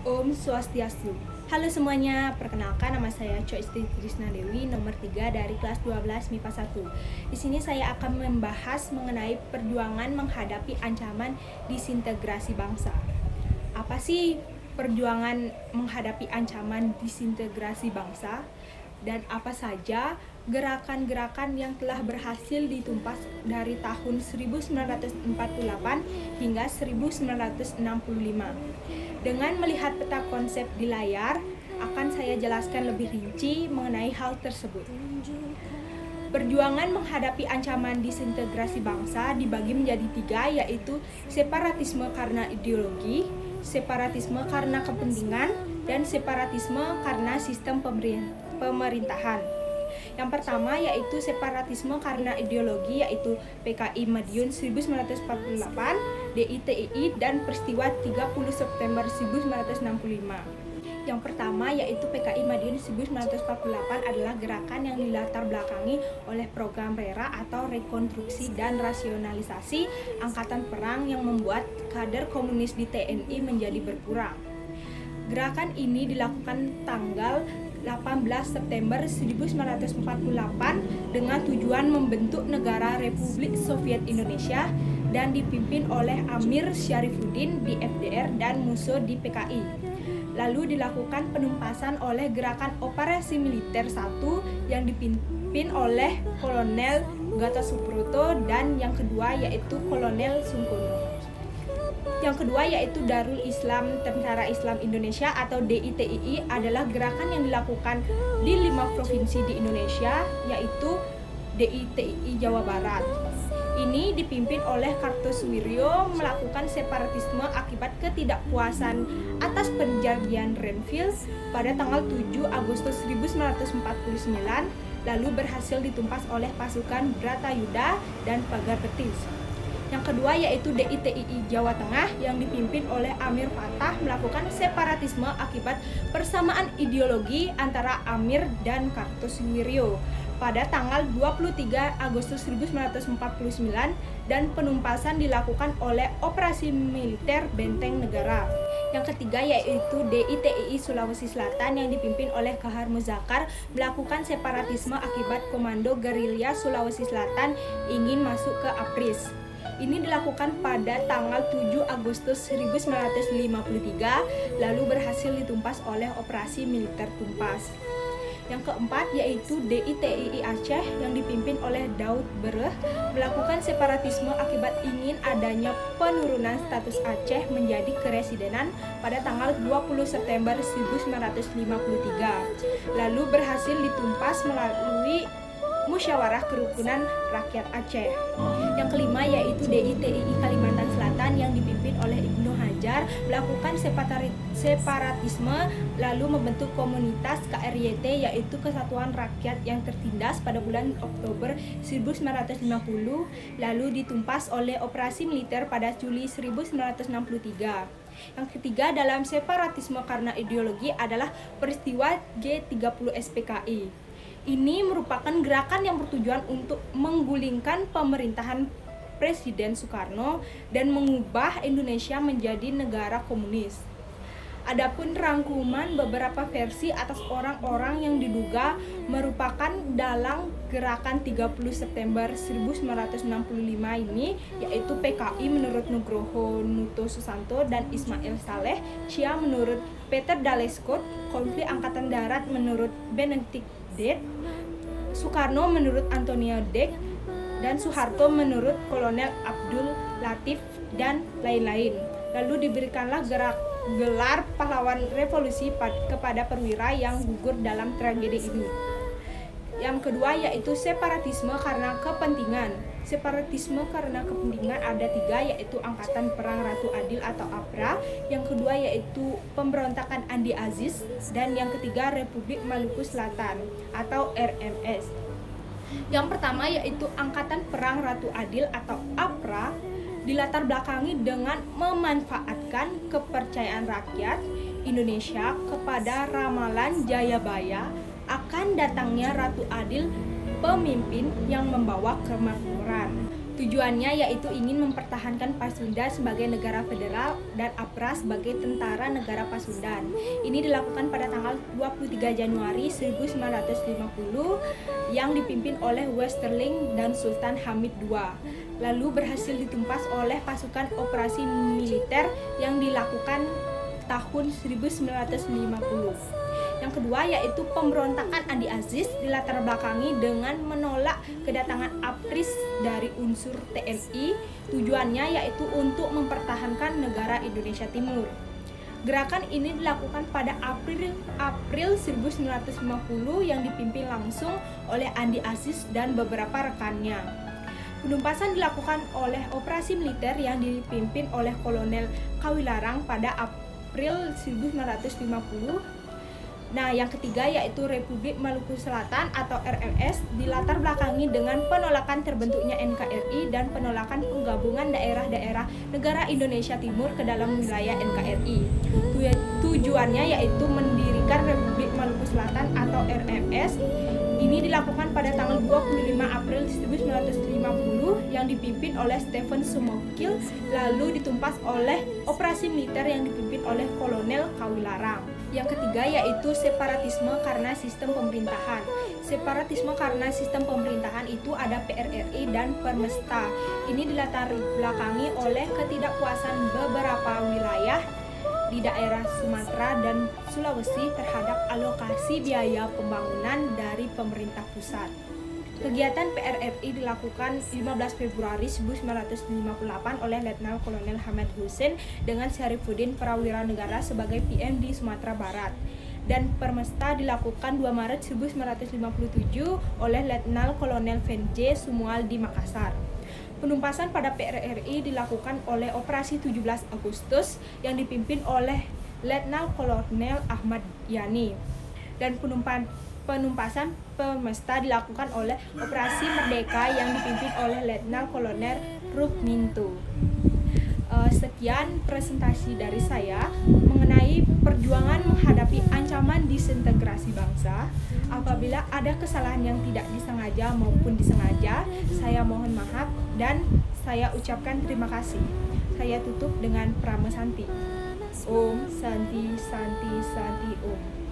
Om Swastiastu. Halo semuanya, perkenalkan nama saya Coisti Trisna Dewi, nomor 3 dari kelas 12 MIPA 1. Di sini saya akan membahas mengenai perjuangan menghadapi ancaman disintegrasi bangsa. Apa sih perjuangan menghadapi ancaman disintegrasi bangsa? Dan apa saja gerakan-gerakan yang telah berhasil ditumpas dari tahun 1948 hingga 1965. Dengan melihat peta konsep di layar, akan saya jelaskan lebih rinci mengenai hal tersebut. Perjuangan menghadapi ancaman disintegrasi bangsa dibagi menjadi 3, yaitu separatisme karena ideologi, separatisme karena kepentingan, dan separatisme karena sistem pemerintahan. Yang pertama yaitu separatisme karena ideologi, yaitu PKI Madiun 1948, DITII, dan peristiwa 30 September 1965. Yang pertama yaitu PKI Madiun 1948 adalah gerakan yang dilatar belakangi oleh program RERA atau rekonstruksi dan rasionalisasi angkatan perang yang membuat kader komunis di TNI menjadi berkurang. Gerakan ini dilakukan tanggal 18 September 1948 dengan tujuan membentuk negara Republik Soviet Indonesia dan dipimpin oleh Amir Syarifuddin di FDR dan Musso di PKI. Lalu dilakukan penumpasan oleh Gerakan Operasi Militer 1 yang dipimpin oleh Kolonel Gatot Subroto dan yang kedua yaitu Kolonel Sungkono. Yang kedua yaitu Darul Islam Tentara Islam Indonesia atau DITII adalah gerakan yang dilakukan di 5 provinsi di Indonesia, yaitu DITII Jawa Barat. Ini dipimpin oleh Kartosuwiryo melakukan separatisme akibat ketidakpuasan atas perjanjian Renville pada tanggal 7 Agustus 1949, lalu berhasil ditumpas oleh pasukan Bratayuda dan Pagar Betis. Yang kedua yaitu DITII Jawa Tengah yang dipimpin oleh Amir Fattah melakukan separatisme akibat persamaan ideologi antara Amir dan Kartosuwiryo pada tanggal 23 Agustus 1949 dan penumpasan dilakukan oleh Operasi Militer Benteng Negara. Yang ketiga yaitu DITII Sulawesi Selatan yang dipimpin oleh Kahar Muzakar melakukan separatisme akibat Komando Gerilya Sulawesi Selatan ingin masuk ke APRIS. Ini dilakukan pada tanggal 7 Agustus 1953, lalu berhasil ditumpas oleh Operasi Militer Tumpas. Yang keempat yaitu DITII Aceh yang dipimpin oleh Daud Bereh melakukan separatisme akibat ingin adanya penurunan status Aceh menjadi keresidenan pada tanggal 20 September 1953, lalu berhasil ditumpas melalui Musyawarah Kerukunan Rakyat Aceh. Yang kelima yaitu DITII Kalimantan Selatan yang dipimpin oleh Ibnu Hajar melakukan separatisme lalu membentuk komunitas KRYT yaitu Kesatuan Rakyat yang tertindas pada bulan Oktober 1950, lalu ditumpas oleh operasi militer pada Juli 1963. Yang ketiga dalam separatisme karena ideologi adalah peristiwa G30 SPKI. Ini merupakan gerakan yang bertujuan untuk menggulingkan pemerintahan Presiden Soekarno dan mengubah Indonesia menjadi negara komunis. Adapun rangkuman beberapa versi atas orang-orang yang diduga merupakan dalang gerakan 30 September 1965 ini, yaitu PKI menurut Nugroho Nuto Susanto dan Ismail Saleh, Cia menurut Peter Dalescott, Konflik Angkatan Darat menurut Benedict Dett, Soekarno menurut Antonio Dek, dan Soeharto menurut Kolonel Abdul Latif, dan lain-lain. Lalu diberikanlah gelar pahlawan revolusi kepada perwira yang gugur dalam tragedi ini. Yang kedua yaitu separatisme karena kepentingan. Separatisme karena kepentingan ada 3, yaitu Angkatan Perang Ratu Adil atau APRA, yang kedua yaitu Pemberontakan Andi Aziz, dan yang ketiga Republik Maluku Selatan atau RMS. Yang pertama yaitu Angkatan Perang Ratu Adil atau APRA dilatar belakangi dengan memanfaatkan kepercayaan rakyat Indonesia kepada ramalan Jayabaya akan datangnya Ratu Adil, pemimpin yang membawa kemakmuran. Tujuannya yaitu ingin mempertahankan Pasundan sebagai negara federal dan APRA sebagai tentara negara Pasundan. Ini dilakukan pada tanggal 23 Januari 1950 yang dipimpin oleh Westerling dan Sultan Hamid II. Lalu berhasil ditumpas oleh pasukan operasi militer yang dilakukan tahun 1950. Yang kedua yaitu pemberontakan Andi Aziz dilatar belakangi dengan menolak kedatangan APRIS dari unsur TNI. Tujuannya yaitu untuk mempertahankan negara Indonesia Timur. Gerakan ini dilakukan pada April 1950 yang dipimpin langsung oleh Andi Aziz dan beberapa rekannya. Penumpasan dilakukan oleh operasi militer yang dipimpin oleh Kolonel Kawilarang pada April 1950. Nah, yang ketiga yaitu Republik Maluku Selatan atau RMS dilatar belakangi dengan penolakan terbentuknya NKRI dan penolakan penggabungan daerah-daerah negara Indonesia Timur ke dalam wilayah NKRI. Tujuannya yaitu mendirikan Republik Maluku Selatan atau RMS. Ini dilakukan pada tanggal 25 April 1950 yang dipimpin oleh Stephen Sumokil, lalu ditumpas oleh operasi militer yang dipimpin oleh Kolonel Kawilarang. Yang ketiga yaitu separatisme karena sistem pemerintahan. Separatisme karena sistem pemerintahan itu ada PRRI dan Permesta. Ini dilatar belakangi oleh ketidakpuasan beberapa wilayah di daerah Sumatera dan Sulawesi terhadap alokasi biaya pembangunan dari pemerintah pusat. Kegiatan PRRI dilakukan 15 Februari 1958 oleh Letnan Kolonel Hamid Hussein dengan Syarifuddin Prawira Negara sebagai PM di Sumatera Barat. Dan Permesta dilakukan 2 Maret 1957 oleh Letnan Kolonel Venj Sumual di Makassar. Penumpasan pada PRRI dilakukan oleh Operasi 17 Agustus yang dipimpin oleh Letnan Kolonel Ahmad Yani. Dan penumpasan Permesta dilakukan oleh Operasi Merdeka yang dipimpin oleh Letnan Kolonel Rukminto. Sekian presentasi dari saya mengenai perjuangan menghadapi ancaman disintegrasi bangsa. Apabila ada kesalahan yang tidak disengaja maupun disengaja, saya mohon maaf dan saya ucapkan terima kasih. Saya tutup dengan Prama Santi. Om Santi Santi Santi Om.